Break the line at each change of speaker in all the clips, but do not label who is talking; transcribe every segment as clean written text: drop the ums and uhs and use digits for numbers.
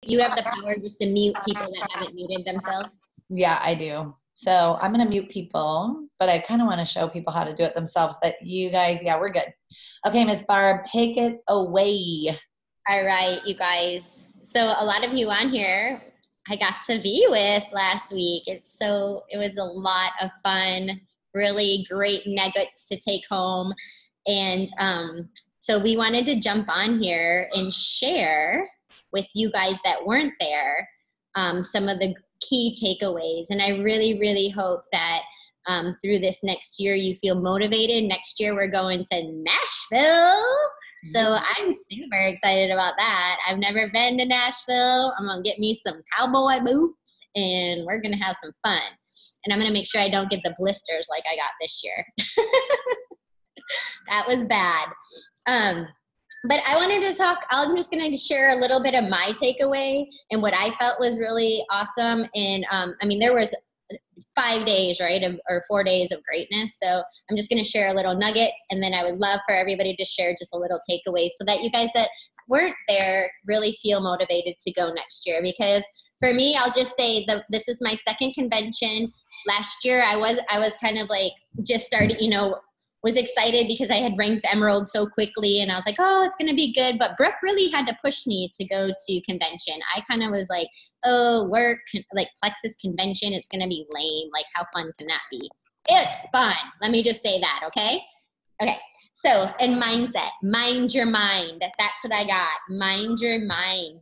you have the power just to mute people that haven't muted themselves?
Yeah, I do. So I'm going to mute people, but I kind of want to show people how to do it themselves. But you guys, yeah, we're good. Okay, Miss Barb, take it away.
All right, you guys. So a lot of you on here I got to be with last week. It was a lot of fun, really great nuggets to take home. And so we wanted to jump on here and share with you guys that weren't there some of the key takeaways. And I really, really hope that through this next year you feel motivated. Next year we're going to Nashville. So I'm super excited about that. I've never been to Nashville. I'm going to get me some cowboy boots and we're going to have some fun. And I'm going to make sure I don't get the blisters like I got this year. That was bad. But I wanted to talk, I'm just going to share a little bit of my takeaway and what I felt was really awesome. And there was 5 days, right, or 4 days of greatness. So I'm just going to share a little nuggets, and then I would love for everybody to share just a little takeaway so that you guys that weren't there really feel motivated to go next year. Because for me, I'll just say this is my second convention. Last year, I was kind of like just started, was excited because I had ranked Emerald so quickly, and I was like, oh, it's going to be good. But Brooke really had to push me to go to convention. I kind of was like, oh, work, like Plexus convention, it's going to be lame. Like, how fun can that be? It's fun. Let me just say that, okay? Okay, so, and mindset. Mind your mind. That's what I got. Mind your mind.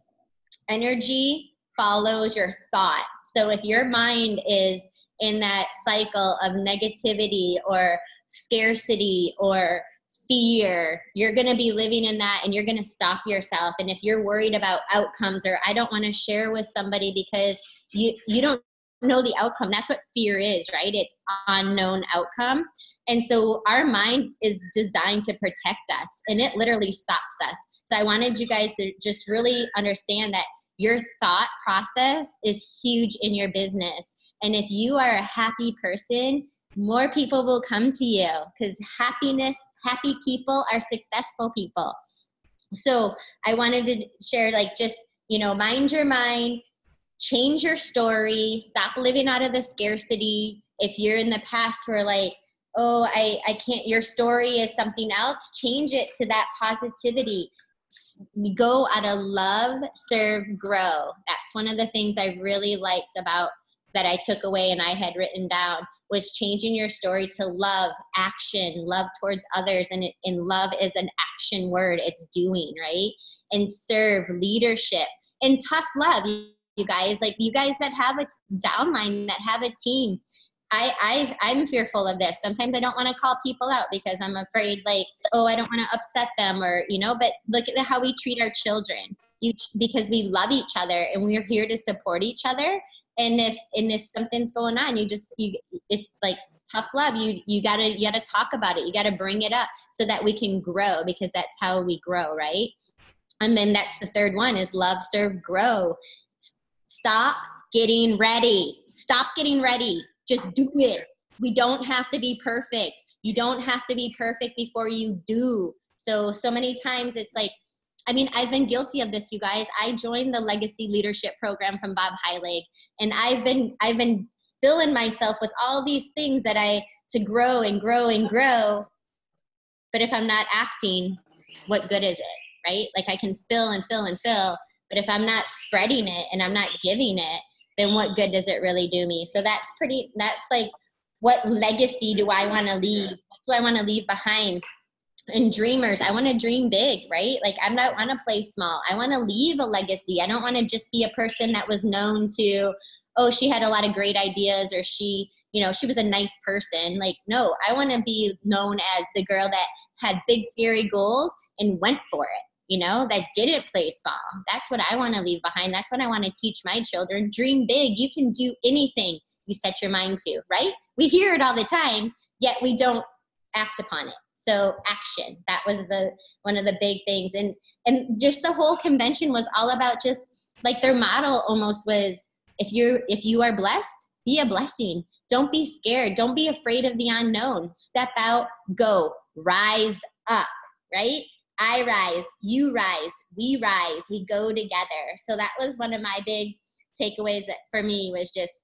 Energy follows your thought. So if your mind is in that cycle of negativity or scarcity or fear, you're going to be living in that, and you're going to stop yourself. And if you're worried about outcomes, or I don't want to share with somebody because you don't know the outcome, that's what fear is, right? It's unknown outcome. And so our mind is designed to protect us, and it literally stops us. So I wanted you guys to just really understand that your thought process is huge in your business. And if you are a happy person, more people will come to you, because happy people are successful people. So I wanted to share, mind your mind, change your story, stop living out of the scarcity. If you're in the past where like, oh, I can't, your story is something else, change it to that positivity. Go out of love, serve, grow. That's one of the things I really liked about that I took away and I had written down, was changing your story to love, action, love towards others. And love is an action word. It's doing, right? And serve, leadership, and tough love. You guys, like you guys that have a downline, that have a team. I'm fearful of this. Sometimes I don't want to call people out because I'm afraid, like, oh, I don't want to upset them, or, but look at how we treat our children. Because we love each other and we're here to support each other. And if something's going on, it's like tough love. You gotta talk about it. You gotta bring it up so that we can grow, because that's how we grow, right? And then that's the third one, is love, serve, grow. Stop getting ready. Stop getting ready. Just do it. We don't have to be perfect. You don't have to be perfect before you do. So many times it's like, I've been guilty of this, you guys. I joined the Legacy Leadership Program from Bob Heilig, and I've been filling myself with all these things to grow and grow and grow. But if I'm not acting, what good is it, right? Like I can fill and fill and fill, but if I'm not spreading it and I'm not giving it, then what good does it really do me? So that's like, what legacy do I want to leave? What do I want to leave behind? And dreamers, I want to dream big, right? Like I don't want to play small. I want to leave a legacy. I don't want to just be a person that was known to, oh, she had a lot of great ideas, or she was a nice person. Like, no, I want to be known as the girl that had big, scary goals and went for it, that didn't play small. That's what I want to leave behind. That's what I want to teach my children. Dream big. You can do anything you set your mind to, right? We hear it all the time, yet we don't act upon it. So action, that was one of the big things. And just the whole convention was all about, just like their model almost was, if you are blessed, be a blessing. Don't be scared. Don't be afraid of the unknown. Step out, go, rise up, right? I rise, you rise, we go together. So that was one of my big takeaways that for me was just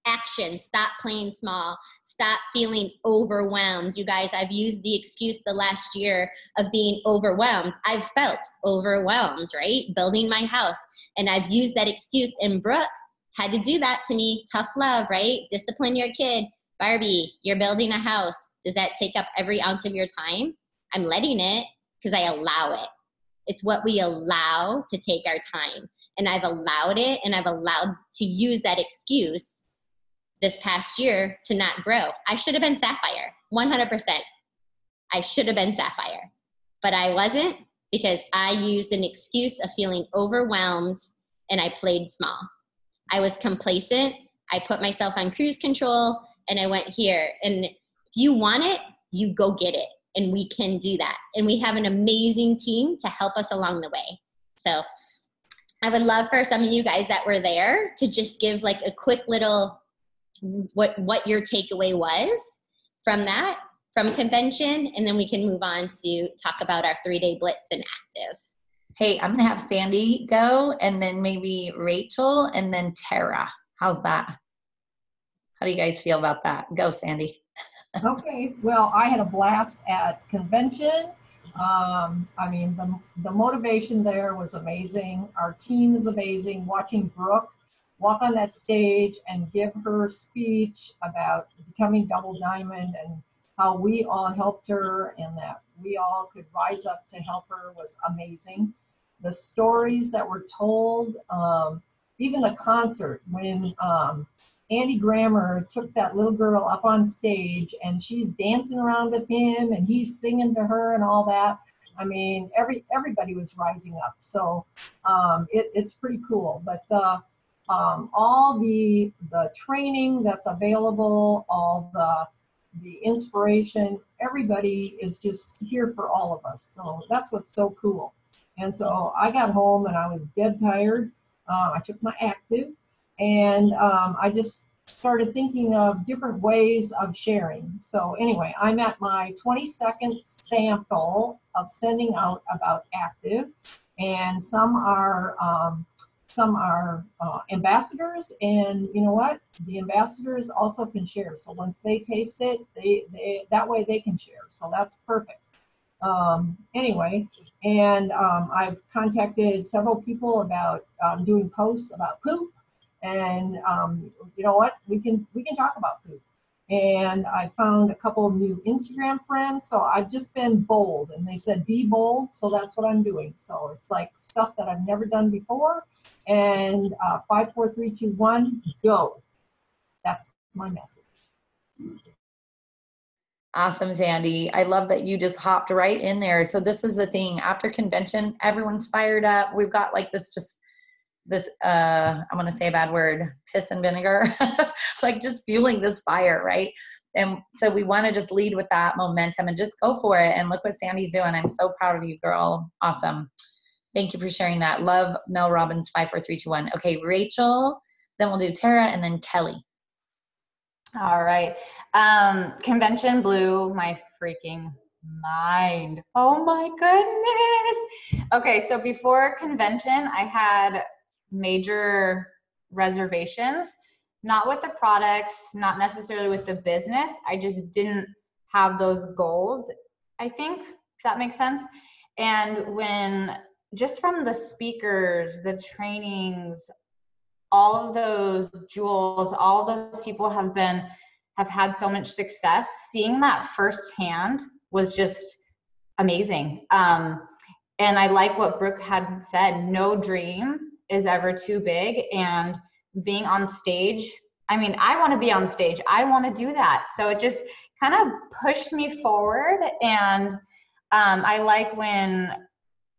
action. Stop playing small. Stop feeling overwhelmed. You guys, I've used the excuse the last year of being overwhelmed. I've felt overwhelmed, right? Building my house. And I've used that excuse. And Brooke had to do that to me. Tough love, right? Discipline your kid. Barbie, you're building a house. Does that take up every ounce of your time? I'm letting it because I allow it. It's what we allow to take our time. And I've allowed it, and I've allowed to use that excuse this past year to not grow. I should have been Sapphire, 100%. I should have been Sapphire, but I wasn't because I used an excuse of feeling overwhelmed and I played small. I was complacent. I put myself on cruise control and I went here. And if you want it, you go get it. And we can do that. And we have an amazing team to help us along the way. So I would love for some of you guys that were there to just give like a quick little what your takeaway was from that, from convention, and then we can move on to talk about our 3-day blitz and active.
Hey, I'm going to have Sandy go, and then maybe Rachel, and then Tara. How's that? How do you guys feel about that? Go, Sandy.
Okay, well, I had a blast at convention. I mean, the motivation there was amazing. Our team is amazing. Watching Brooke walk on that stage and give her speech about becoming double diamond and how we all helped her and that we all could rise up to help her was amazing. The stories that were told, even the concert when Andy Grammer took that little girl up on stage and she's dancing around with him and he's singing to her and all that. I mean, everybody was rising up. So it's pretty cool. But all the training that's available, all the inspiration, everybody is just here for all of us. So that's what's so cool. And so I got home and I was dead tired. I took my active and I just started thinking of different ways of sharing. So anyway, I'm at my 22nd sample of sending out about active, and some are ambassadors, and you know what? The ambassadors also can share. So once they taste it, they that way they can share. So that's perfect. Anyway, and I've contacted several people about doing posts about poop, and you know what? We can talk about poop. And I found a couple of new Instagram friends. So I've just been bold, and they said be bold. So that's what I'm doing. So it's like stuff that I've never done before. And 5, 4, 3, 2, 1, go. That's my message.
Awesome, Sandy. I love that you just hopped right in there. So this is the thing. After convention, everyone's fired up. We've got like this I'm going to say a bad word, piss and vinegar, like just fueling this fire, right? And so we want to just lead with that momentum and just go for it. And look what Sandy's doing. I'm so proud of you, girl. Awesome. Thank you for sharing that. Love Mel Robbins, 5, 4, 3, 2, 1. Okay, Rachel, then we'll do Tara, and then Kelly.
All right. Convention blew my freaking mind. Oh my goodness. Okay, so before convention, I had major reservations, not with the products, not necessarily with the business. I just didn't have those goals, I think, if that makes sense. And when just from the speakers, the trainings, all of those jewels, all those people have had so much success. Seeing that firsthand was just amazing. And I like what Brooke had said, no dream is ever too big, and being on stage. I mean, I want to be on stage. I want to do that. So it just kind of pushed me forward. And I like when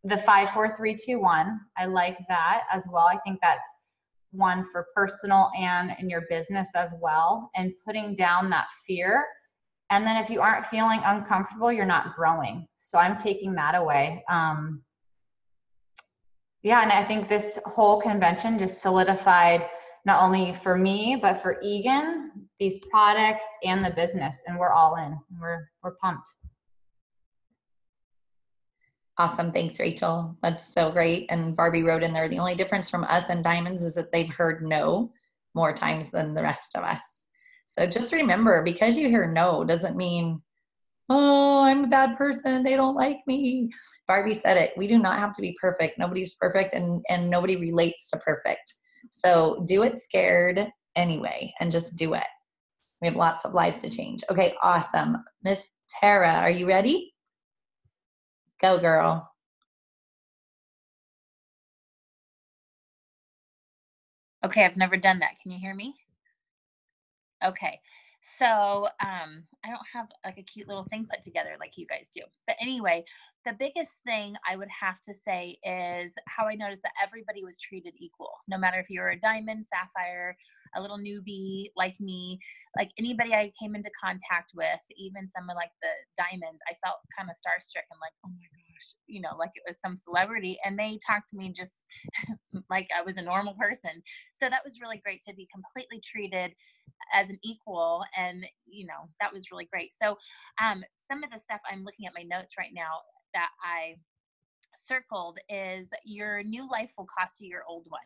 the 5, 4, 3, 2, 1, I like that as well. I think that's one for personal and in your business as well, and putting down that fear. And then if you aren't feeling uncomfortable, you're not growing. So I'm taking that away. Yeah, and I think this whole convention just solidified not only for me, but for Egan, these products and the business, and we're all in. We're pumped.
Awesome. Thanks, Rachel. That's so great. And Barbie wrote in there, the only difference from us and diamonds is that they've heard no more times than the rest of us. So just remember, because you hear no doesn't mean, oh, I'm a bad person, they don't like me. Barbie said it. We do not have to be perfect. Nobody's perfect, and nobody relates to perfect. So do it scared anyway, and just do it. We have lots of lives to change. Okay, awesome. Miss Tara, are you ready? Go, girl.
Okay, I've never done that. Can you hear me? Okay. So I don't have like a cute little thing put together like you guys do. But anyway, the biggest thing I would have to say is how I noticed that everybody was treated equal, no matter if you were a diamond, sapphire, a little newbie like me, like anybody I came into contact with, even some of like the diamonds, I felt kind of starstruck and like, oh my gosh, you know, like it was some celebrity, and they talked to me just like I was a normal person. So that was really great to be completely treated as an equal, and you know, that was really great. So some of the stuff I'm looking at my notes right now that I circled is your new life will cost you your old one.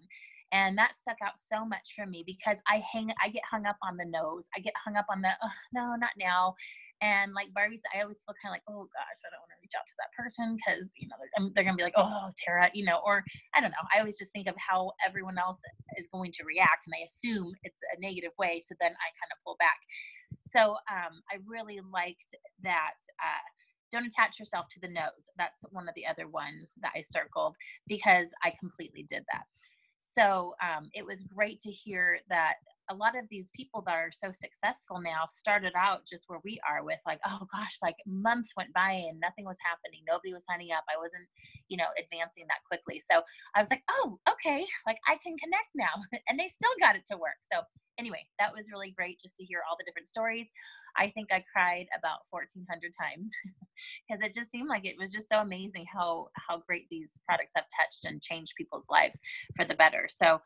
And that stuck out so much for me because I get hung up on the no's. I get hung up on the, oh, no, not now. And like Barbie said, I always feel kind of like, oh gosh, I don't want to reach out to that person because, you know, they're going to be like, oh, Tara, you know, or I don't know. I always just think of how everyone else is going to react, and I assume it's a negative way. So then I kind of pull back. So I really liked that. Don't attach yourself to the no's. That's one of the other ones that I circled because I completely did that. So it was great to hear that a lot of these people that are so successful now started out just where we are with like, oh gosh, like months went by and nothing was happening. Nobody was signing up. I wasn't, you know, advancing that quickly. So I was like, oh, okay, like I can connect now. And they still got it to work. So anyway, that was really great just to hear all the different stories. I think I cried about 1,400 times because it just seemed like it was just so amazing how great these products have touched and changed people's lives for the better. So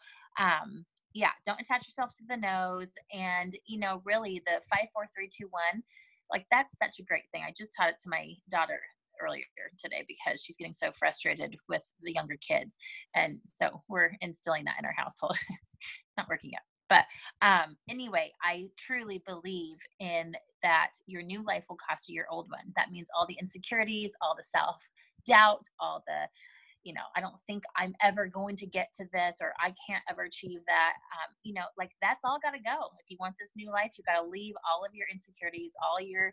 yeah, don't attach yourself to the no's. And, you know, really the 5, 4, 3, 2, 1, like that's such a great thing. I just taught it to my daughter earlier today because she's getting so frustrated with the younger kids. And so we're instilling that in our household. Not working yet. But anyway, I truly believe in that your new life will cost you your old one. That means all the insecurities, all the self-doubt, all the, you know, I don't think I'm ever going to get to this, or I can't ever achieve that. You know, like that's all got to go. If you want this new life, you got to leave all of your insecurities, all your,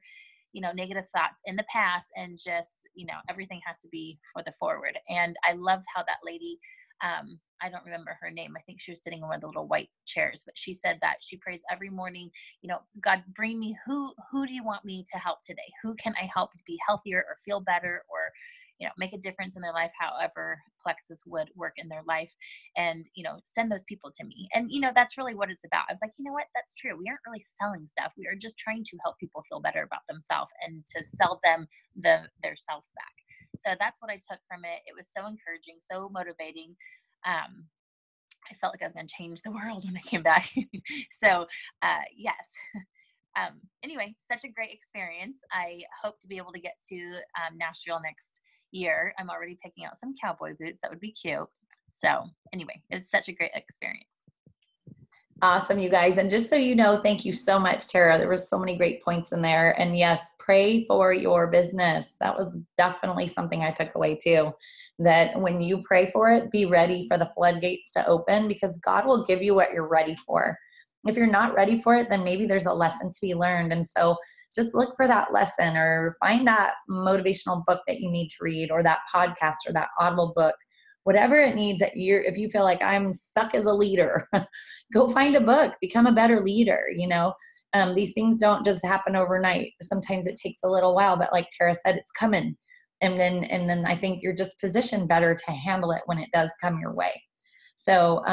you know, negative thoughts in the past, and just, you know, everything has to be for the forward. And I love how that lady, I don't remember her name. I think she was sitting in one of the little white chairs, but she said that she prays every morning, you know, God, bring me who do you want me to help today? Who can I help to be healthier or feel better or, you know, make a difference in their life, however Plexus would work in their life, and, you know, send those people to me. And, you know, that's really what it's about. I was like, you know what, that's true. We aren't really selling stuff. We are just trying to help people feel better about themselves and to sell them their selves back. So that's what I took from it. It was so encouraging, so motivating. I felt like I was going to change the world when I came back. So yes. Anyway, such a great experience. I hope to be able to get to Nashville next year. I'm already picking out some cowboy boots. That would be cute. So anyway, it was such a great experience.
Awesome, you guys. And just so you know, thank you so much, Tara. There was so many great points in there. And yes, pray for your business. That was definitely something I took away too, that when you pray for it, be ready for the floodgates to open, because God will give you what you're ready for. If you're not ready for it, then maybe there's a lesson to be learned. And so just look for that lesson, or find that motivational book that you need to read, or that podcast, or that Audible book. Whatever it needs that if you feel like I'm stuck as a leader, go find a book, become a better leader. You know, these things don't just happen overnight. Sometimes it takes a little while, but like Tara said, it's coming. And then I think you're just positioned better to handle it when it does come your way. So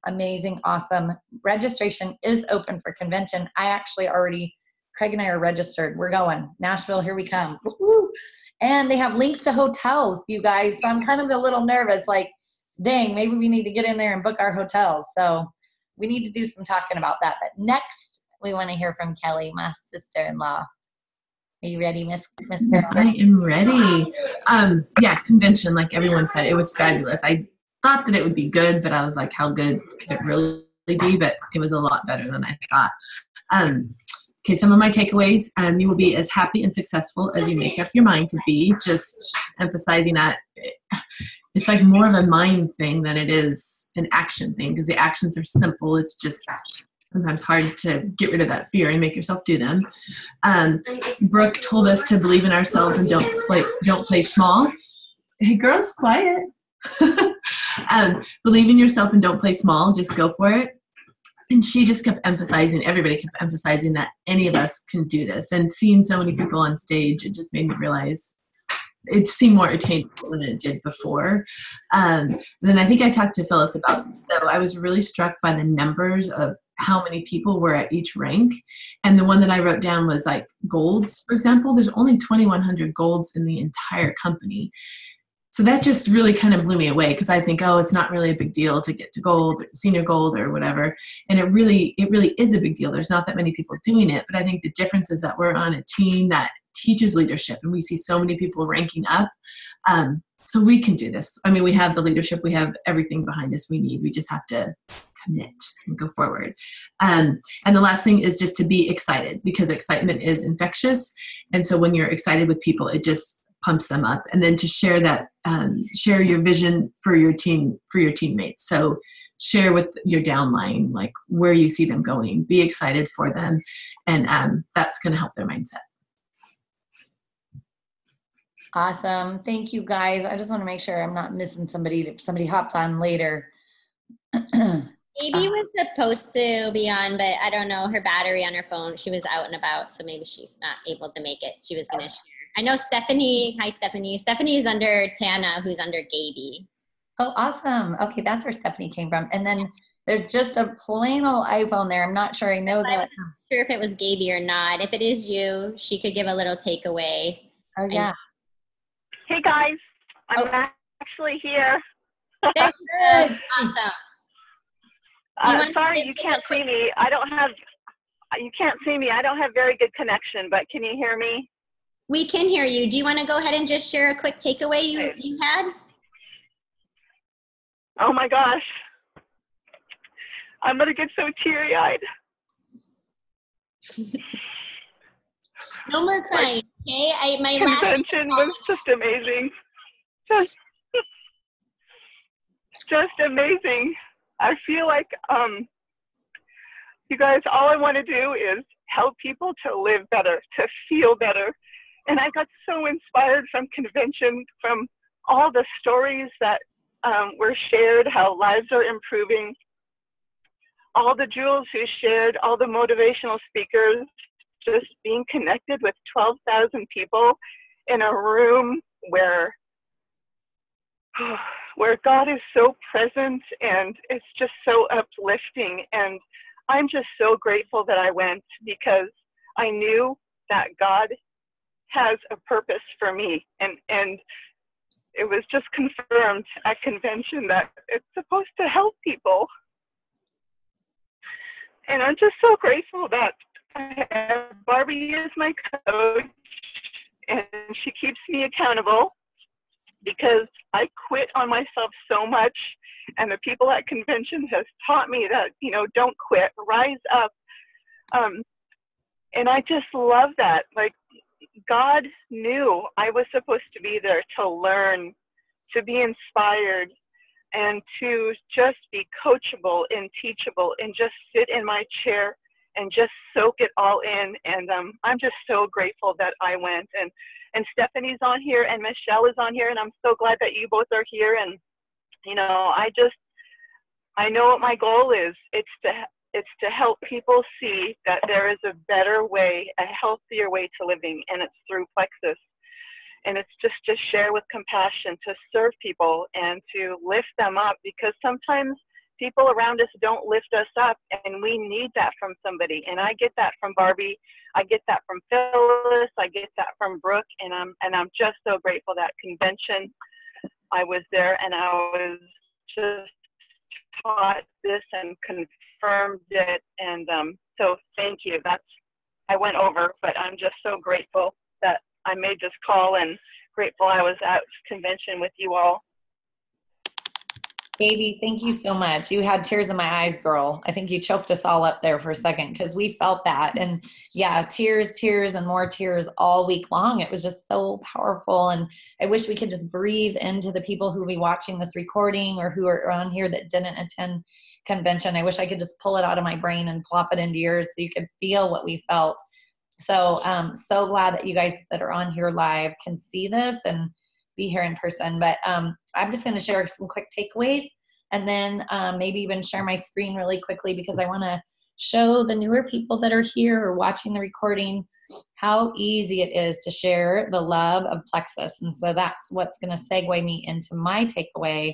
amazing, awesome. Registration is open for convention. Craig and I are registered. We're going. Nashville, here we come. Woo-hoo. And they have links to hotels, you guys. So I'm kind of a little nervous, like, dang, maybe we need to get in there and book our hotels. So we need to do some talking about that. But next, we want to hear from Kelly, my sister-in-law. Are you ready, Miss?
I am ready. Yeah, convention, like everyone said, it was fabulous. I thought that it would be good, but I was like, how good could it really be? But it was a lot better than I thought. Okay, some of my takeaways, you will be as happy and successful as you make up your mind to be, just emphasizing that it's like more of a mind thing than it is an action thing, because the actions are simple. It's just sometimes hard to get rid of that fear and make yourself do them. Brooke told us to believe in ourselves and don't play small. Hey, girls, quiet. Believe in yourself and don't play small. Just go for it. And she just kept emphasizing, everybody kept emphasizing that any of us can do this. And seeing so many people on stage, it just made me realize it seemed more attainable than it did before. Then I think I talked to Phyllis about, though, I was really struck by the numbers of how many people were at each rank. And the one that I wrote down was like golds, for example. There's only 2,100 golds in the entire company. So that just really kind of blew me away, because I think, oh, it's not really a big deal to get to gold, or senior gold, or whatever. And it really is a big deal. There's not that many people doing it. But I think the difference is that we're on a team that teaches leadership, and we see so many people ranking up. So we can do this. I mean, we have the leadership, we have everything behind us we need. We just have to commit and go forward. And the last thing is just to be excited, because excitement is infectious. And so when you're excited with people, it just pumps them up. And then to share that, share your vision for your team, for your teammates. So share with your downline, like where you see them going, be excited for them. And that's going to help their mindset.
Awesome. Thank you, guys. I just want to make sure I'm not missing somebody. If somebody hopped on later.
Maybe was supposed to be on, but I don't know, her battery on her phone, she was out and about, so maybe she's not able to make it. She was going to share. I know Stephanie. Hi, Stephanie. Stephanie is under Tana, who's under Gaby.
Oh, awesome. Okay, that's where Stephanie came from. And then there's just a plain old iPhone there. I'm not sure. I know that.
I wasn't sure if it was Gaby or not. If it is you, she could give a little takeaway.
Oh, yeah.
Hey, guys. I'm actually here.
Good. Awesome.
Sorry, you can't see me. You can't see me. I don't have very good connection, but can you hear me?
We can hear you. Do you want to go ahead and just share a quick takeaway you had?
Oh my gosh. I'm going to get so teary-eyed.
No more crying, okay? My
convention was just amazing. Just amazing. I feel like you guys, all I want to do is help people to live better, to feel better. And I got so inspired from convention, from all the stories that were shared, how lives are improving, all the jewels who shared, all the motivational speakers, just being connected with 12,000 people in a room where God is so present, and it's just so uplifting. And I'm just so grateful that I went, because I knew that God has a purpose for me. And it was just confirmed at convention that it's supposed to help people. And I'm just so grateful that Barbie is my coach, and she keeps me accountable, because I quit on myself so much, and the people at convention has taught me that, you know, don't quit, rise up. And I just love that. Like, God knew I was supposed to be there to learn, to be inspired, and to just be coachable and teachable, and just sit in my chair and just soak it all in. And I'm just so grateful that I went. And Stephanie's on here, and Michelle is on here, and I'm so glad that you both are here. And, you know, I know what my goal is. It's to help people see that there is a better way, a healthier way to living, and it's through Plexus. And it's just to share with compassion, to serve people, and to lift them up, because sometimes people around us don't lift us up, and we need that from somebody. And I get that from Barbie. I get that from Phyllis. I get that from Brooke. And I'm just so grateful that convention, I was there, and I was just taught this and confirmed it. And so thank you. I went over, but I'm just so grateful. that I made this call, and grateful I was at convention with you all.
Baby, thank you so much. You had tears in my eyes, girl. I think you choked us all up there for a second because we felt that. And yeah, tears, and more tears all week long. It was just so powerful. And I wish we could just breathe into the people who will be watching this recording or who are on here that didn't attend convention. I wish I could just pull it out of my brain and plop it into yours so you could feel what we felt. So so glad that you guys that are on here live can see this and be here in person. But I'm just going to share some quick takeaways and then maybe even share my screen really quickly because I want to show the newer people that are here or watching the recording how easy it is to share the love of Plexus. And so that's what's going to segue me into my takeaway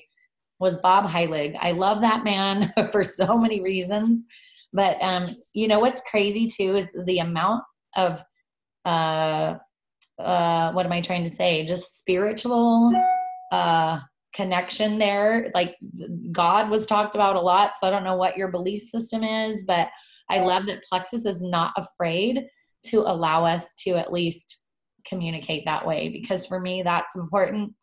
was Bob Heilig. I love that man for so many reasons. But you know what's crazy too is the amount of what am I trying to say? Just spiritual connection there. Like God was talked about a lot. So I don't know what your belief system is, but I love that Plexus is not afraid to allow us to at least communicate that way. Because for me, that's important.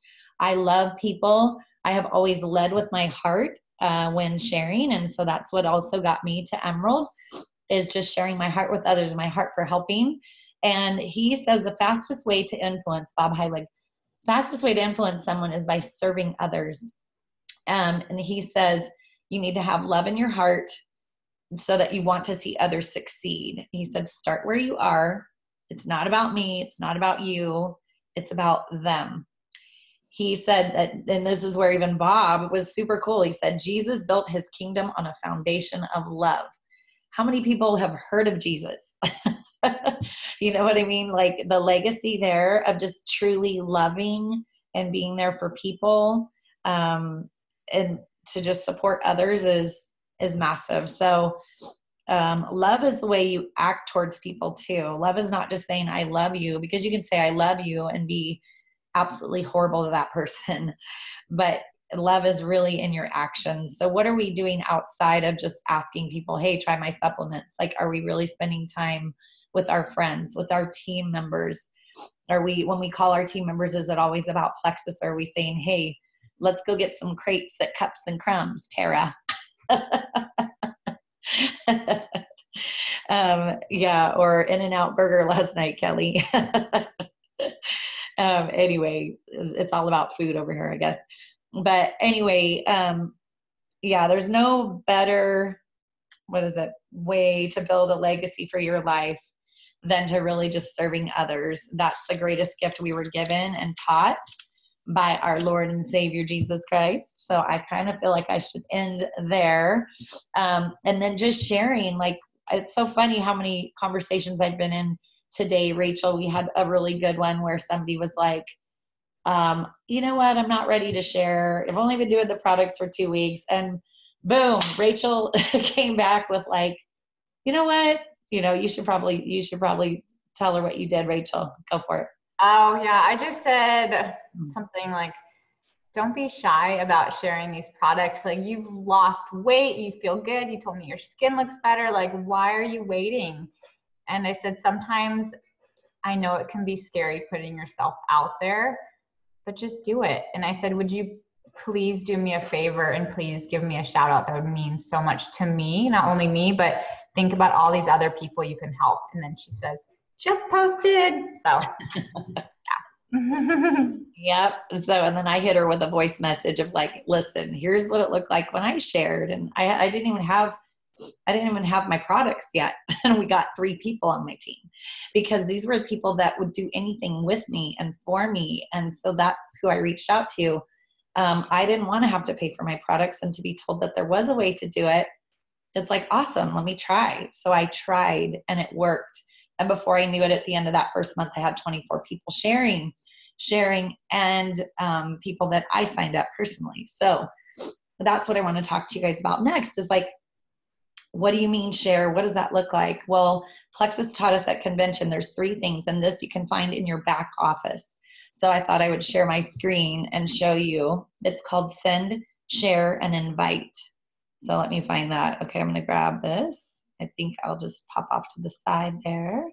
I love people. I have always led with my heart when sharing. And so that's what also got me to Emerald is just sharing my heart with others, my heart for helping. And he says the fastest way to influence, Bob Heilig, fastest way to influence someone is by serving others. And he says you need to have love in your heart so that you want to see others succeed. He said, start where you are. It's not about me. It's not about you. It's about them. He said that, and this is where even Bob was super cool. He said, Jesus built his kingdom on a foundation of love. How many people have heard of Jesus? You know what I mean? Like the legacy there of just truly loving and being there for people and to just support others is massive. So love is the way you act towards people too. Love is not just saying I love you, because you can say I love you and be absolutely horrible to that person, but love is really in your actions. So what are we doing outside of just asking people, hey, try my supplements? Like, are we really spending time with our friends, with our team members? Are we, when we call our team members, is it always about Plexus? Or are we saying, hey, let's go get some crates at Cups and Crumbs, Tara? Yeah, or In-N-Out Burger last night, Kelly. Anyway, it's all about food over here, I guess. But anyway, yeah, there's no better, way to build a legacy for your life than to really just serving others. That's the greatest gift we were given and taught by our Lord and Savior, Jesus Christ. So I kind of feel like I should end there. And then just sharing, like, it's so funny how many conversations I've been in today. Rachel, we had a really good one where somebody was like, you know what? I'm not ready to share. I've only been doing the products for 2 weeks. And boom, Rachel came back with like, you know what? You know, you should probably tell her what you did, Rachel. Go for it.
Oh yeah. I just said something like, don't be shy about sharing these products. Like, you've lost weight, you feel good. You told me your skin looks better. Like, why are you waiting? And I said, sometimes I know it can be scary putting yourself out there, but just do it. And I said, would you please do me a favor and please give me a shout out? That would mean so much to me, not only me, but think about all these other people you can help. And then she says, just posted. So yeah.
Yep. So, and then I hit her with a voice message of like, listen, here's what it looked like when I shared. And I didn't even have my products yet. And we got 3 people on my team because these were the people that would do anything with me and for me. And so that's who I reached out to. I didn't want to have to pay for my products, and to be told that there was a way to do it, it's like, awesome, let me try. So I tried and it worked. And before I knew it, at the end of that first month, I had 24 people sharing and people that I signed up personally. So that's what I want to talk to you guys about next is like, what do you mean share? What does that look like? Well, Plexus taught us at convention, there's 3 things, and this you can find in your back office. So I thought I would share my screen and show you. It's called send, share, and invite. So let me find that. Okay, I'm going to grab this. I think I'll just pop off to the side there.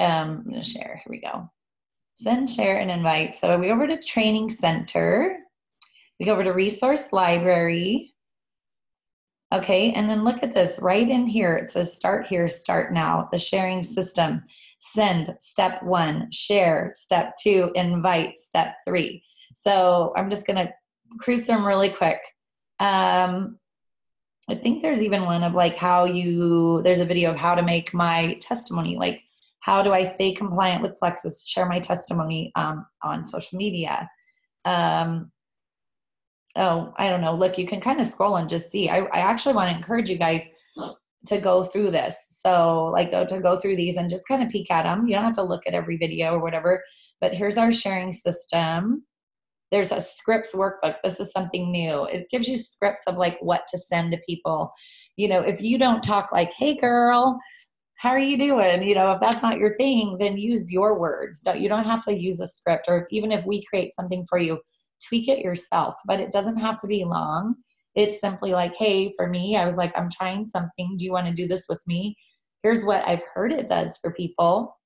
I'm going to share. Here we go. Send, share, and invite. So we go over to Training Center. We go over to Resource Library. Okay, and then look at this right in here. It says start here, start now. The sharing system. Send, step 1. Share, step 2. Invite, step 3. So I'm just going to cruise through them really quick. I think there's even one of like there's a video of how to make my testimony. Like, how do I stay compliant with Plexus? Share my testimony on social media. Oh, I don't know. Look, you can kind of scroll and just see. I actually want to encourage you guys to go through this. So like go through these and just kind of peek at them. You don't have to look at every video or whatever, but here's our sharing system. There's a scripts workbook. This is something new. It gives you scripts of like what to send to people. You know, if you don't talk like, hey girl, how are you doing? You know, if that's not your thing, then use your words. You don't have to use a script, or even if we create something for you, tweak it yourself, but it doesn't have to be long. It's simply like, hey, for me, I was like, I'm trying something. Do you want to do this with me? Here's what I've heard it does for people.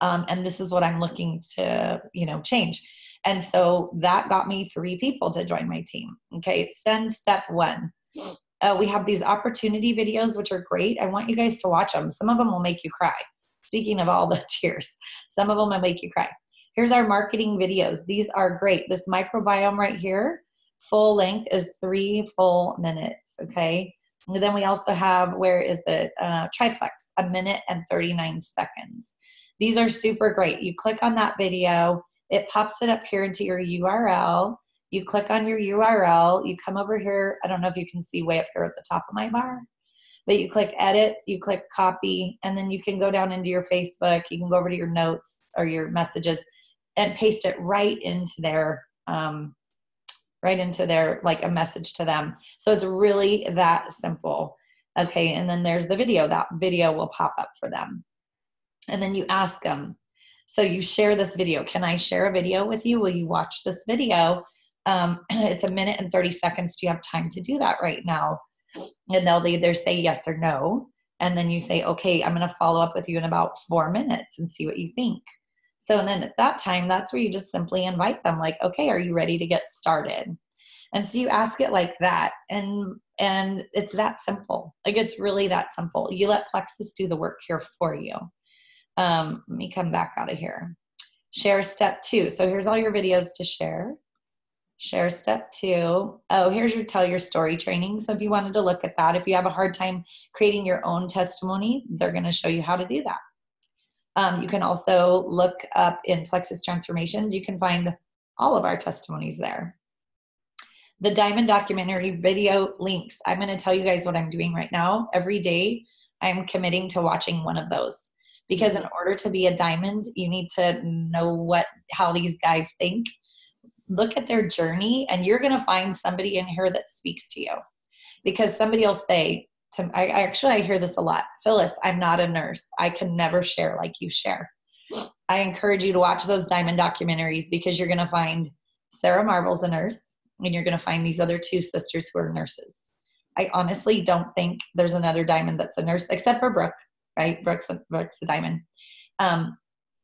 And this is what I'm looking to, change. And so that got me 3 people to join my team. Okay. Send step 1. We have these opportunity videos, which are great. I want you guys to watch them. Some of them will make you cry. Speaking of all the tears, some of them will make you cry. Here's our marketing videos. These are great. This microbiome right here, full length is 3 full minutes, okay? And then we also have, Triplex, 1 minute and 39 seconds. These are super great. You click on that video, it pops it up here into your URL. You click on your URL, you come over here. I don't know if you can see way up here at the top of my bar, but you click edit, you click copy, and then you can go down into your Facebook. You can go over to your notes or your messages and paste it right into their, like a message to them. So it's really that simple. Okay, and then there's the video. That video will pop up for them. And then you ask them, so you share this video. Can I share a video with you? Will you watch this video? It's 1 minute and 30 seconds. Do you have time to do that right now? And they'll either say yes or no. And then you say, okay, I'm going to follow up with you in about 4 minutes and see what you think. So, and then at that time, that's where you just simply invite them like, okay, are you ready to get started? And so you ask it like that. And it's that simple. Like, it's really that simple. You let Plexus do the work here for you. Let me come back out of here. Share step 2. So here's all your videos to share. Share step 2. Oh, here's your tell your story training. So if you wanted to look at that, if you have a hard time creating your own testimony, they're going to show you how to do that. You can also look up in Plexus Transformations. You can find all of our testimonies there. The Diamond documentary video links. I'm going to tell you guys what I'm doing right now. Every day, I'm committing to watching one of those. Because in order to be a diamond, you need to know how these guys think. Look at their journey, and you're going to find somebody in here that speaks to you. Because somebody will say, I hear this a lot. Phyllis, I'm not a nurse. I can never share like you share. I encourage you to watch those Diamond documentaries, because you're going to find Sarah Marvel's a nurse, and you're going to find these other 2 sisters who are nurses. I honestly don't think there's another diamond that's a nurse, except for Brooke, right? Brooke's the diamond.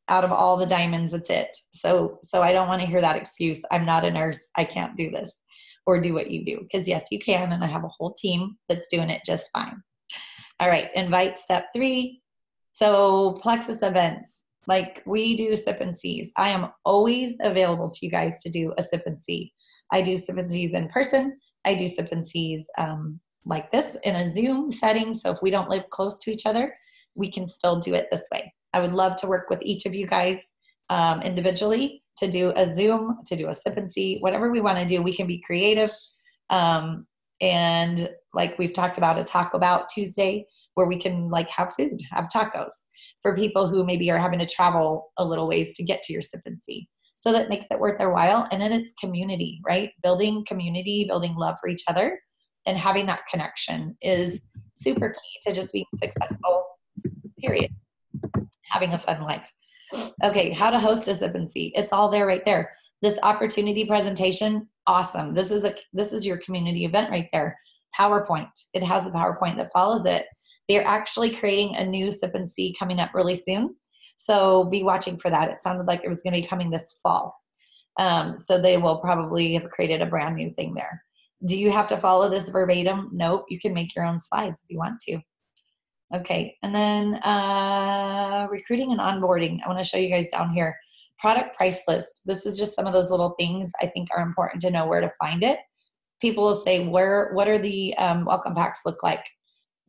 Out of all the diamonds, that's it. So I don't want to hear that excuse. I'm not a nurse. I can't do this or do what you do. Because yes, you can. And I have a whole team that's doing it just fine. All right. Invite step 3. So Plexus events, like we do sip and sees. I am always available to you guys to do a sip and see. I do sip and sees in person. I do sip and sees like this in a Zoom setting. So if we don't live close to each other, we can still do it this way. I would love to work with each of you guys individually to do a Zoom, to do a sip and see, whatever we want to do. We can be creative. And like we've talked about, a Taco Bout Tuesday, where we can like have food, have tacos for people who maybe are having to travel a little ways to get to your sip and see. So that makes it worth their while. And then it's community, right? Building community, building love for each other, and having that connection is super key to just being successful, period. Having a fun life. Okay, how to host a sip and see. It's all there right there. This opportunity presentation, awesome. This is your community event right there. PowerPoint. It has the PowerPoint that follows it. They're actually creating a new sip and see coming up really soon. So be watching for that. It sounded like it was going to be coming this fall. So they will probably have created a brand new thing there. Do you have to follow this verbatim? Nope. You can make your own slides if you want to. Okay. And then recruiting and onboarding. I want to show you guys down here. Product price list. This is just some of those little things I think are important to know where to find it. People will say, what are the welcome packs look like?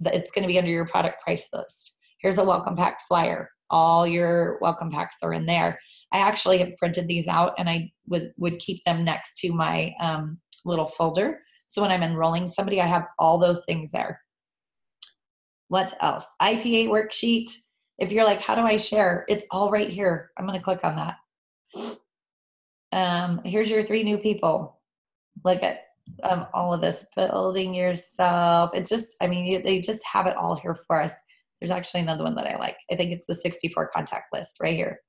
It's going to be under your product price list. Here's a welcome pack flyer. All your welcome packs are in there. I actually have printed these out, and I would keep them next to my little folder. So when I'm enrolling somebody, I have all those things there. What else? IPA worksheet. If you're like, how do I share? It's all right here. I'm going to click on that. Here's your 3 new people. Look at all of this, building yourself. It's just, I mean, they just have it all here for us. There's actually another one that I like. I think it's the 64 contact list right here.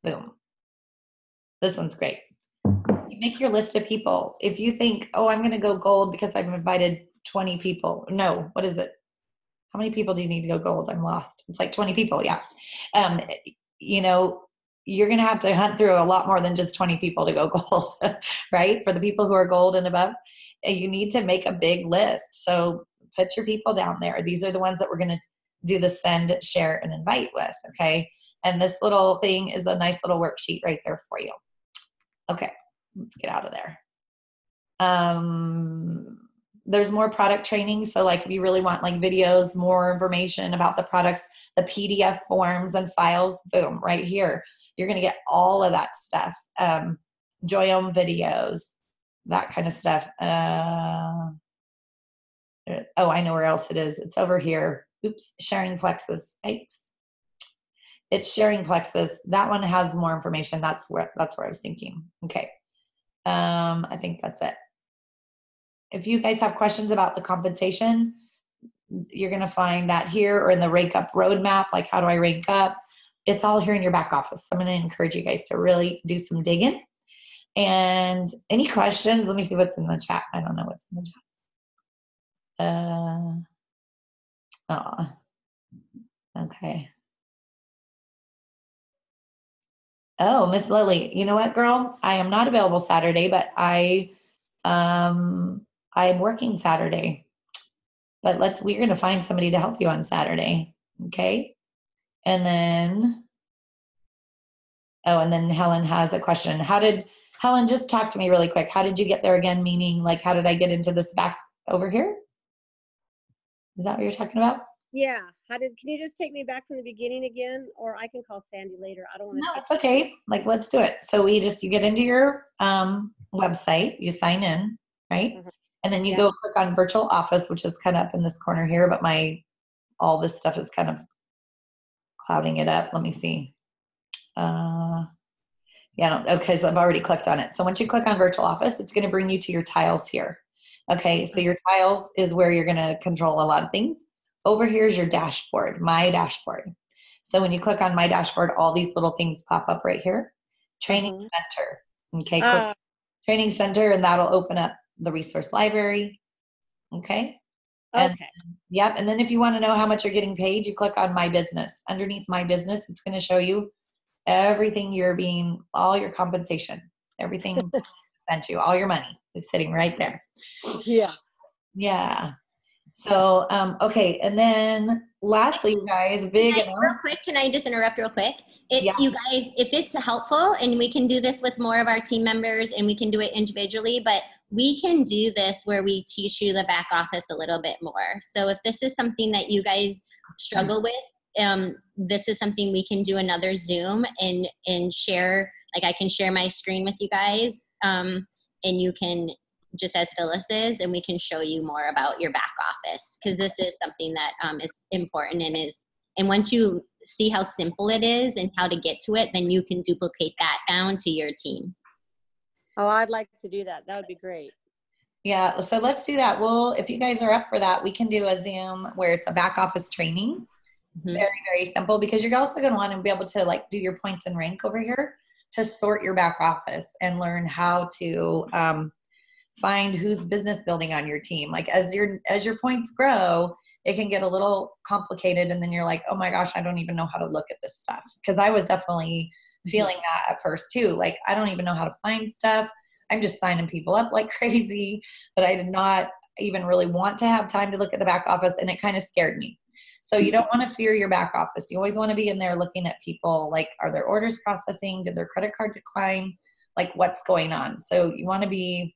Boom. This one's great. You make your list of people. If you think, oh, I'm going to go gold because I've invited 20 people. No, what is it? How many people do you need to go gold? I'm lost. It's like 20 people. Yeah. You know, you're going to have to hunt through a lot more than just 20 people to go gold, right? For the people who are gold and above, you need to make a big list. So put your people down there. These are the ones that we're going to do the send, share, and invite with. Okay. And this little thing is a nice little worksheet right there for you. Okay. Let's get out of there. There's more product training. So like if you really want like videos, more information about the products, the PDF forms and files, boom, right here. You're going to get all of that stuff. Joyome videos, that kind of stuff. Oh, I know where else it is. It's over here. Oops, sharing Plexus. Yikes. It's sharing Plexus. That one has more information. That's where I was thinking. Okay. I think that's it. If you guys have questions about the compensation, you're going to find that here or in the rank up roadmap. Like, how do I rank up? It's all here in your back office. I'm going to encourage you guys to really do some digging. And any questions? Let me see what's in the chat. I don't know what's in the chat. Okay. Oh, Miss Lily, you know what, girl? I am not available Saturday, but I'm working Saturday. But we're going to find somebody to help you on Saturday. Okay. And then, and then Helen has a question. Helen, just talk to me really quick. How did you get there again? Meaning, like, how did I get into this back over here? Is that what you're talking about?
Yeah. Can you just take me back from the beginning again? Or I can call Sandy later. I don't want to.
No, it's okay. Like, let's do it. So you get into your website, you sign in, right? Mm-hmm. And then you go click on virtual office, which is kind of up in this corner here, but all this stuff is kind of clouding it up. Let me see. Okay, so I've already clicked on it. So once you click on virtual office, it's going to bring you to your tiles here. Okay, so your tiles is where you're going to control a lot of things. Over here is your dashboard, my dashboard. So when you click on my dashboard, all these little things pop up right here. Training center. Okay, click training center, and that'll open up the resource library. Okay. And, yep. And then if you want to know how much you're getting paid, you click on my business. Underneath my business, it's going to show you everything all your compensation, everything sent you, all your money is sitting right there.
Yeah.
Yeah. So, okay. And then lastly, you guys, real
quick, can I just interrupt real quick? You guys, if it's helpful, and we can do this with more of our team members and we can do it individually, but we can do this where we teach you the back office a little bit more. So if this is something that you guys struggle with, this is something we can do another Zoom and share. Like, I can share my screen with you guys, and you can, just as Phyllis is, and we can show you more about your back office, because this is something that is important and once you see how simple it is and how to get to it, then you can duplicate that down to your team.
Oh, I'd like to do that. That would be great.
Yeah, so let's do that. Well, if you guys are up for that, we can do a Zoom where it's a back office training. Mm-hmm. Very, very simple, because you're also going to want to be able to like do your points and rank over here to sort your back office and learn how to find who's business building on your team. Like as your points grow, it can get a little complicated. And then you're like, oh my gosh, I don't even know how to look at this stuff. Because I was definitely feeling that at first too. Like, I don't even know how to find stuff. I'm just signing people up like crazy, but I did not even really want to have time to look at the back office, and it kind of scared me. So you don't want to fear your back office. You always want to be in there looking at people, like, are their orders processing? Did their credit card decline? Like, what's going on? So you want to be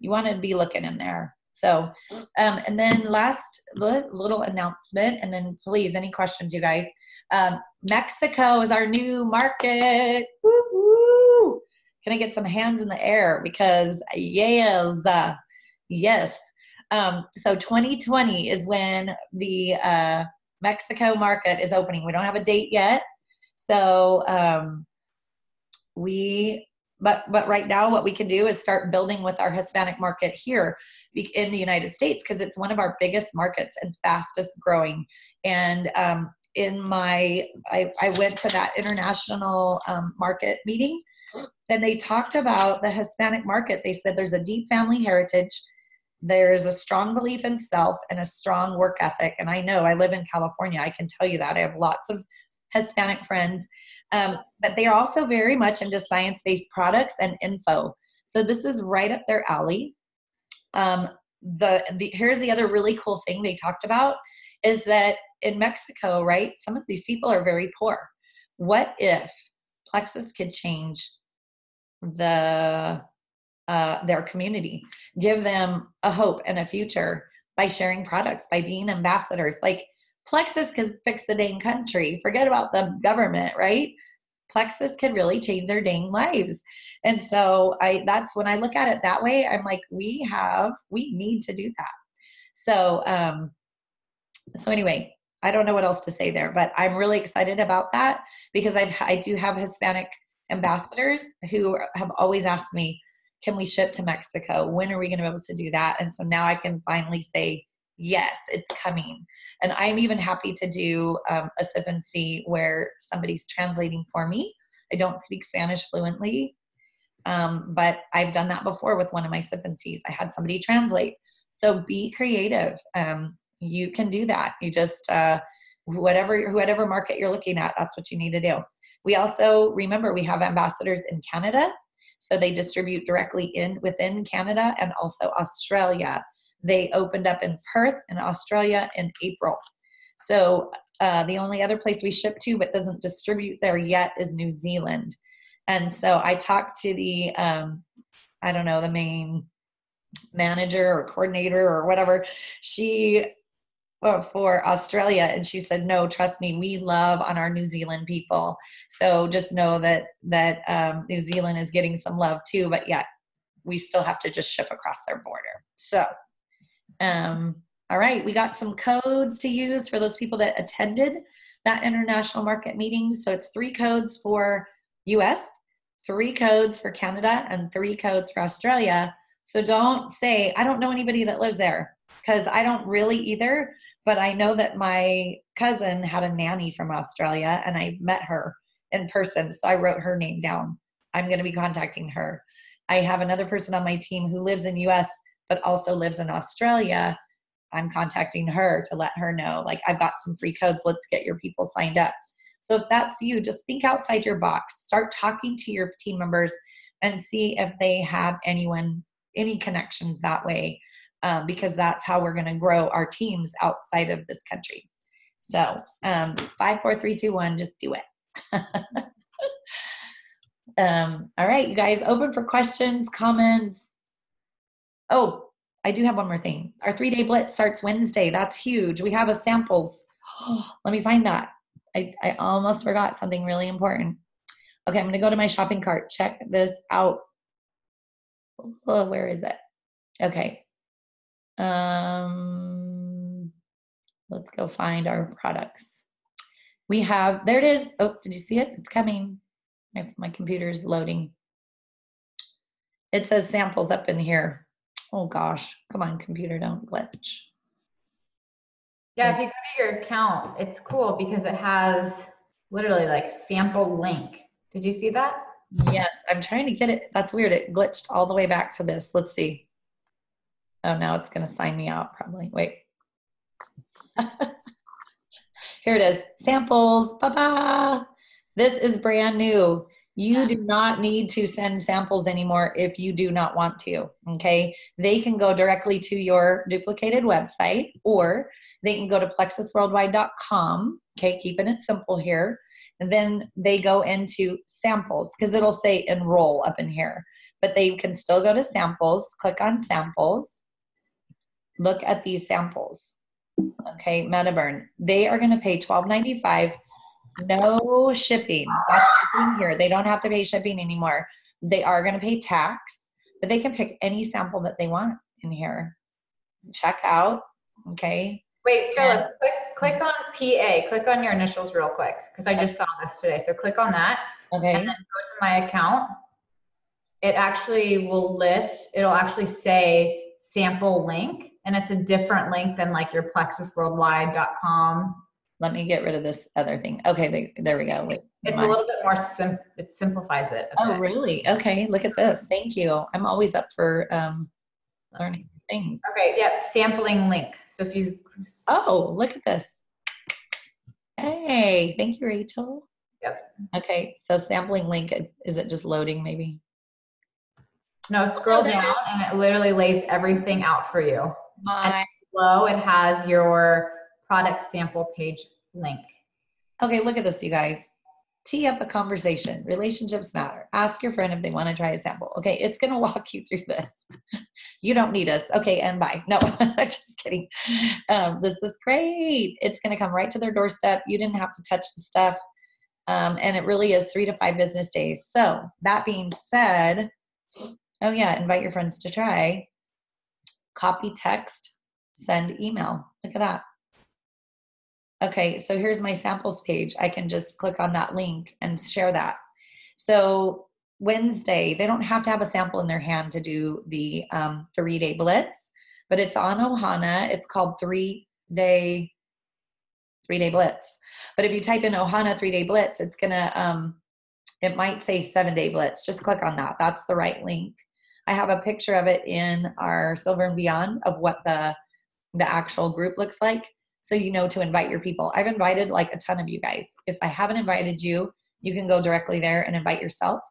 looking in there. So, and then last little announcement, and then please, any questions, you guys. Mexico is our new market. Woo-hoo! Can I get some hands in the air? Because yes. So 2020 is when the Mexico market is opening. We don't have a date yet. So but right now what we can do is start building with our Hispanic market here in the United States, because it's one of our biggest markets and fastest growing. And I went to that international market meeting, and they talked about the Hispanic market. They said there's a deep family heritage. There's a strong belief in self and a strong work ethic. And I know, I live in California. I can tell you that. I have lots of Hispanic friends. But they are also very much into science-based products and info. So this is right up their alley. Here's the other really cool thing they talked about is that in Mexico, right, some of these people are very poor. What if Plexus could change their community, give them a hope and a future by sharing products, by being ambassadors? Like, Plexus could fix the dang country. Forget about the government, right? Plexus could really change their dang lives. And so that's when I look at it that way, I'm like, we need to do that. So anyway, I don't know what else to say there, but I'm really excited about that, because I do have Hispanic ambassadors who have always asked me, can we ship to Mexico? When are we going to be able to do that? And so now I can finally say, yes, it's coming. And I'm even happy to do a sip and see where somebody's translating for me. I don't speak Spanish fluently, but I've done that before with one of my sip and sees. I had somebody translate. So be creative. You can do that. You just, whatever market you're looking at, that's what you need to do. We also, remember, we have ambassadors in Canada. So they distribute directly within Canada and also Australia. They opened up in Perth in Australia in April. So the only other place we ship to but doesn't distribute there yet is New Zealand. And so I talked to the, the main manager or coordinator or whatever, for Australia. And she said, no, trust me, we love on our New Zealand people. So just know that New Zealand is getting some love too, but yet we still have to just ship across their border. So, all right, we got some codes to use for those people that attended that international market meeting. So it's 3 codes for US, 3 codes for Canada, and 3 codes for Australia. So don't say, I don't know anybody that lives there, because I don't really either, but I know that my cousin had a nanny from Australia and I met her in person. So I wrote her name down. I'm going to be contacting her. I have another person on my team who lives in US, but also lives in Australia. I'm contacting her to let her know, like, I've got some free codes. Let's get your people signed up. So if that's you, just think outside your box. Start talking to your team members and see if they have any connections that way, because that's how we're going to grow our teams outside of this country. So 5, 4, 3, 2, 1, just do it. All right, you guys, open for questions, comments. Oh, I do have one more thing. Our 3-day blitz starts Wednesday. That's huge. We have a samples. Let me find that. I almost forgot something really important. Okay, I'm going to go to my shopping cart. Check this out. Oh, where is it? Okay. Let's go find our products. We have, there it is. Oh, did you see it? It's coming. My computer's loading. It says samples up in here. Oh gosh, come on, computer, don't glitch.
Yeah, if you go to your account, it's cool because it has literally like sample link. Did you see that?
Yes, I'm trying to get it. That's weird. It glitched all the way back to this. Let's see. Oh, now it's going to sign me out probably. Wait. Here it is. Samples. Ba-ba. This is brand new. You do not need to send samples anymore if you do not want to, okay? They can go directly to your duplicated website, or they can go to plexusworldwide.com, okay? Keeping it simple here. And then they go into samples, because it'll say enroll up in here. But they can still go to samples, click on samples, look at these samples, okay? MetaBurn. They are going to pay $12.95. No shipping. That's the thing here. They don't have to pay shipping anymore. They are going to pay tax, but they can pick any sample that they want in here. Check out. Okay.
Wait, Phyllis, click on PA. Click on your initials real quick, because I just saw this today. So click on that.
Okay.
And then go to my account. It actually will list, it'll actually say sample link, and it's a different link than like your plexusworldwide.com.
Let me get rid of this other thing. Okay, there we go. Wait,
it's a little bit more it simplifies it.
Oh, really? Okay, look at this. Thank you. I'm always up for learning things.
Okay, yep, sampling link. So if you...
Oh, look at this. Hey, thank you, Rachel.
Yep.
Okay, so sampling link, is it just loading maybe?
No, scroll down and it literally lays everything out for you. And below it has your product sample page link.
Okay, look at this, you guys. Tee up a conversation. Relationships matter. Ask your friend if they want to try a sample. Okay, it's going to walk you through this. You don't need us. Okay, and bye. No, just kidding. This is great. It's going to come right to their doorstep. You didn't have to touch the stuff. And it really is 3 to 5 business days. So that being said, oh yeah, invite your friends to try. Copy text, send email. Look at that. Okay, so here's my samples page. I can just click on that link and share that. So Wednesday, they don't have to have a sample in their hand to do the 3-day blitz, but it's on Ohana. It's called 3-day blitz. But if you type in Ohana 3-day blitz, it's gonna, it might say 7-day blitz. Just click on that. That's the right link. I have a picture of it in our Silver and Beyond of what the actual group looks like. So you know to invite your people. I've invited like a ton of you guys. If I haven't invited you, you can go directly there and invite yourself,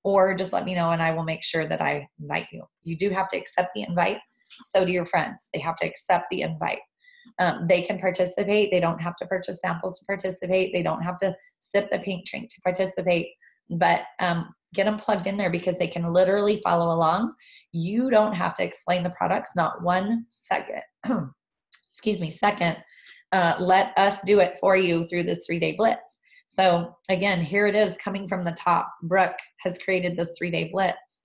or just let me know and I will make sure that I invite you. You do have to accept the invite. So do your friends. They have to accept the invite. They can participate. They don't have to purchase samples to participate. They don't have to sip the pink drink to participate, but get them plugged in there because they can literally follow along. You don't have to explain the products, not 1 second. Excuse me, second. Let us do it for you through this 3-day blitz. So again, here it is coming from the top. Brooke has created this 3-day blitz.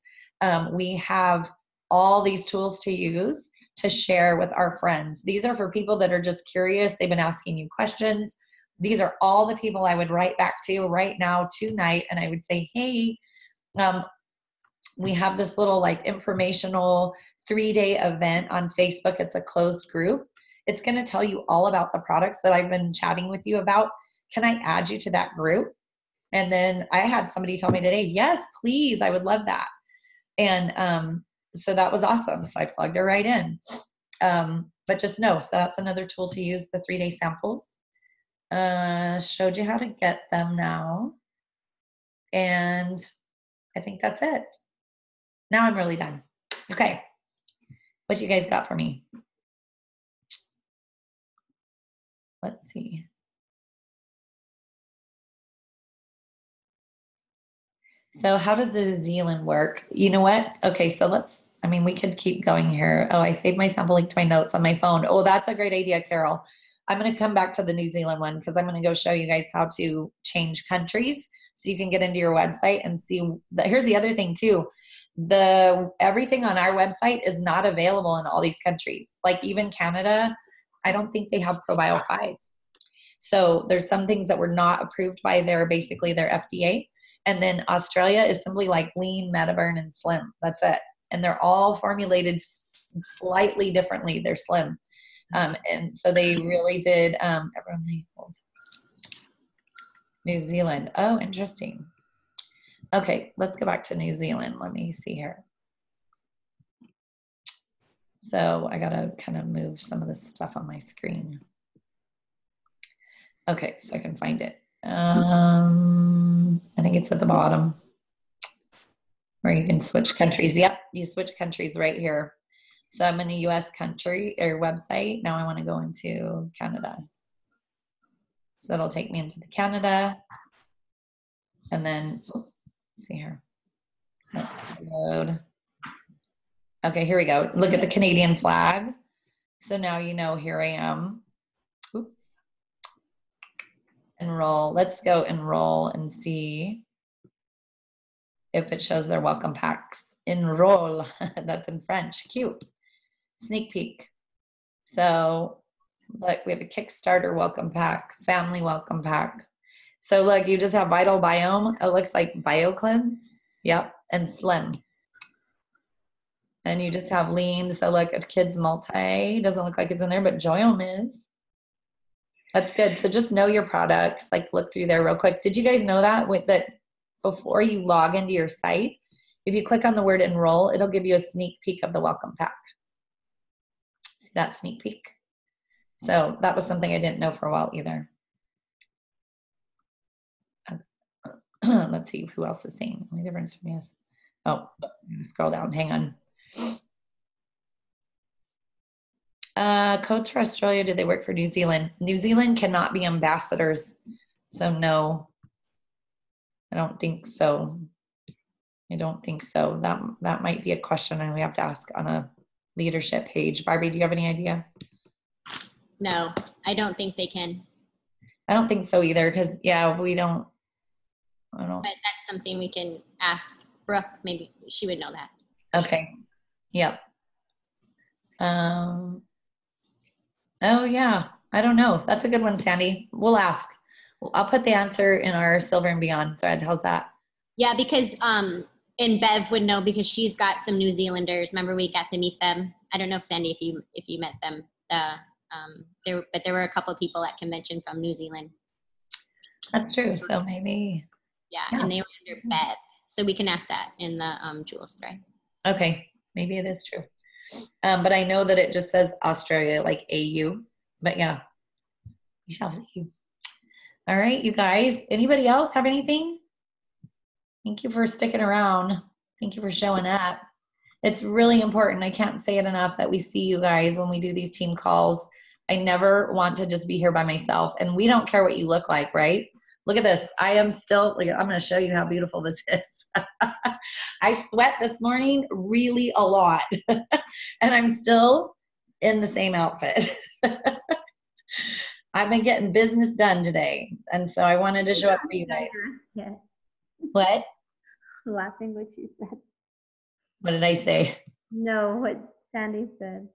We have all these tools to use to share with our friends. These are for people that are just curious. They've been asking you questions. These are all the people I would write back to right now tonight. And I would say, hey, we have this little like informational 3-day event on Facebook. It's a closed group. It's going to tell you all about the products that I've been chatting with you about. Can I add you to that group? And then I had somebody tell me today, yes, please, I would love that. And so that was awesome. So I plugged her right in. But just know, so that's another tool to use, the 3-day samples. Showed you how to get them now. And I think that's it. Now I'm really done. Okay. What you guys got for me? Let's see. So how does the New Zealand work? You know what? Okay, so let's, I mean, we could keep going here. Oh, I saved my sample link to my notes on my phone. Oh, that's a great idea, Carol. I'm going to come back to the New Zealand one because I'm going to go show you guys how to change countries so you can get into your website and see. Here's the other thing too. Everything on our website is not available in all these countries. Like even Canada, I don't think they have ProBio 5. So there's some things that were not approved by their FDA. And then Australia is simply like lean, MetaBurn, and slim. That's it. And they're all formulated slightly differently. They're slim. And so they really did, New Zealand. Oh, interesting. Okay, let's go back to New Zealand. Let me see here. So I got to kind of move some of this stuff on my screen. Okay, so I can find it. I think it's at the bottom where you can switch countries. Yep, you switch countries right here. So I'm in a US country or website. Now I want to go into Canada. So it'll take me into the Canada. And then, let's see here. Let's load. Okay, here we go. Look at the Canadian flag. So now you know, here I am. Oops. Enroll. Let's go enroll and see if it shows their welcome packs. Enroll. That's in French. Cute. Sneak peek. So look, we have a Kickstarter welcome pack, family welcome pack. So look, you just have vital biome. It looks like BioCleanse. Yep. And slim. And you just have lean. So look at kids multi. Doesn't look like it's in there, but Joyome is. That's good. So just know your products. Like look through there real quick. Did you guys know that before you log into your site, if you click on the word enroll, it'll give you a sneak peek of the welcome pack. See that sneak peek? So that was something I didn't know for a while either. Let's see who else is saying. Only difference from yes. Oh, I'm gonna scroll down. Hang on. Codes for Australia, do they work for New Zealand? New Zealand cannot be ambassadors. So no, I don't think so. I don't think so. That might be a question and we have to ask on a leadership page. Barbie, do you have any idea?
No, I don't think they can.
I don't think so either because, yeah, I don't.
But that's something we can ask Brooke. Maybe she would know that.
Okay. Yep. Oh, yeah. I don't know. That's a good one, Sandy. We'll ask. I'll put the answer in our Silver and Beyond thread. How's that?
Yeah, because and Bev would know because she's got some New Zealanders. Remember we got to meet them. I don't know if Sandy, if you met them. There were a couple of people at convention from New Zealand. That's
true. So maybe.
Yeah, and they were under Bev. So we can ask that in the Jules thread.
Okay, maybe it is true. But I know that it just says Australia, like AU. But yeah, we shall see. All right, you guys. Anybody else have anything? Thank you for sticking around. Thank you for showing up. It's really important. I can't say it enough that we see you guys when we do these team calls. I never want to just be here by myself. And we don't care what you look like, right? Look at this. I am still, I'm going to show you how beautiful this is. I sweat this morning really a lot. And I'm still in the same outfit. I've been getting business done today. And so I wanted to show up for you guys.
Yeah.
What?
Laughing what you said.
What did I say?
No, what Sandy said.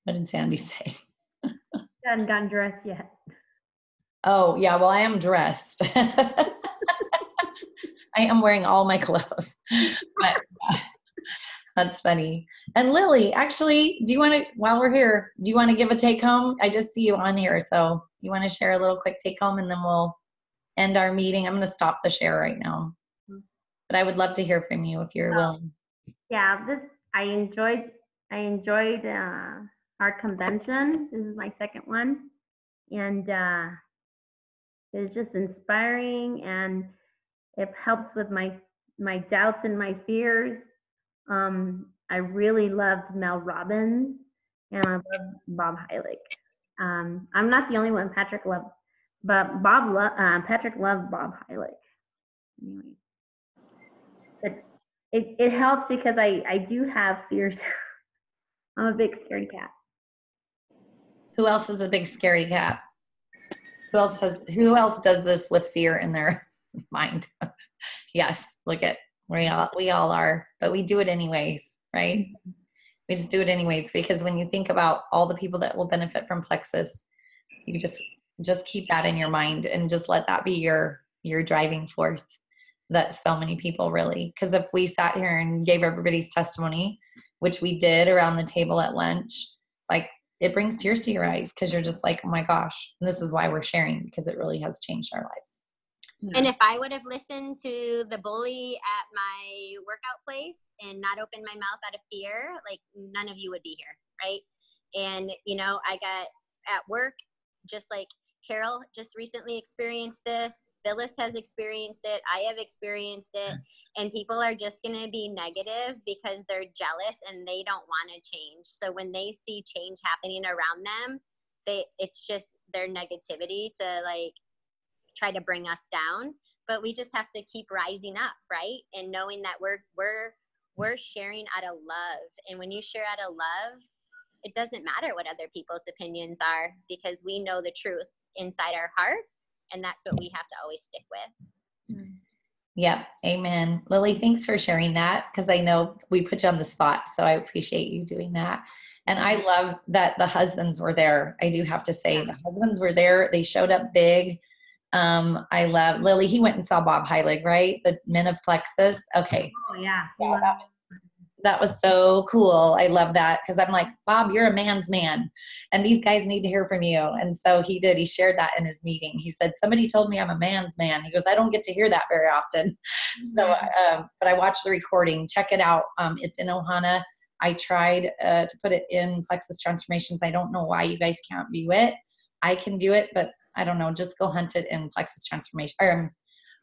What did Sandy say?
She hadn't gotten dressed yet.
Oh, yeah. Well, I am dressed. I am wearing all my clothes. But that's funny. And Lily, actually, do you want to, while we're here, do you want to give a take home? I just see you on here. So you want to share a little quick take home and then we'll end our meeting. I'm going to stop the share right now. But I would love to hear from you if you're willing.
Yeah, I enjoyed our convention. This is my second one. And it's just inspiring and it helps with my doubts and my fears. I really loved Mel Robbins and I love Bob Heilig. I'm not the only one Patrick loved, but Patrick loved Bob Heilig. Anyway, but it helps because I do have fears. I'm a big scaredy cat.
Who else is a big scaredy cat? Who else does this with fear in their mind? Yes, look at we all are, but we do it anyways, right? We just do it anyways because when you think about all the people that will benefit from Plexus, you just keep that in your mind and just let that be your driving force. That so many people really, because if we sat here and gave everybody's testimony, which we did around the table at lunch, like it brings tears to your eyes because you're just like, oh my gosh, and this is why we're sharing because it really has changed our lives.
And if I would have listened to the bully at my workout place and not opened my mouth out of fear, like none of you would be here, right? And, I got at work, just like Carol just recently experienced this. Phyllis has experienced it. I have experienced it. And people are just going to be negative because they're jealous and they don't want to change. So when they see change happening around them, it's just their negativity to like try to bring us down. But we just have to keep rising up, right? And knowing that we're sharing out of love. And when you share out of love, it doesn't matter what other people's opinions are, because we know the truth inside our heart. And that's what we have to always stick with.
Yep. Amen. Lily, thanks for sharing that, because I know we put you on the spot. So I appreciate you doing that. And I love that the husbands were there. I do have to say the husbands were there. They showed up big. I love Lily. He went and saw Bob Heilig, right? The Men of Plexus. Okay.
Oh, yeah.
Yeah, that was so cool. I love that, because I'm like, Bob, you're a man's man, and these guys need to hear from you. And so he did. He shared that in his meeting. He said, somebody told me I'm a man's man. He goes, I don't get to hear that very often. So, but I watched the recording. Check it out. It's in Ohana. I tried to put it in Plexus Transformations. I don't know why you guys can't view it. I can view it, but I don't know. Just go hunt it in Plexus Transformation or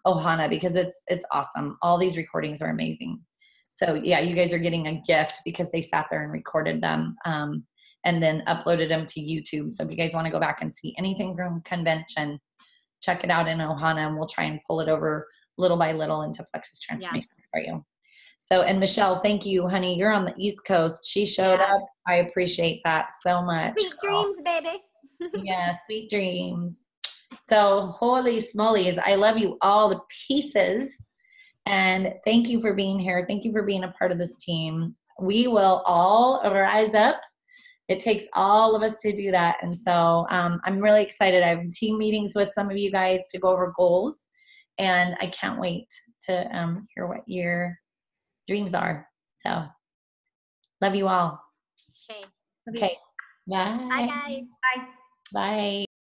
Ohana, because it's awesome. All these recordings are amazing. So yeah, you guys are getting a gift because they sat there and recorded them and then uploaded them to YouTube. So if you guys want to go back and see anything from convention, check it out in Ohana, and we'll try and pull it over little by little into Plexus Transformation for you. So, and Michelle, thank you, honey. You're on the East Coast. She showed up. I appreciate that so much.
Sweet dreams, baby.
Yeah, sweet dreams. So holy smolies, I love you all to pieces. And thank you for being here. Thank you for being a part of this team. We will all rise up. It takes all of us to do that. And so I'm really excited. I have team meetings with some of you guys to go over goals. And I can't wait to hear what your dreams are. So love you all.
Okay.
Okay. Bye.
Bye, guys.
Bye.
Bye.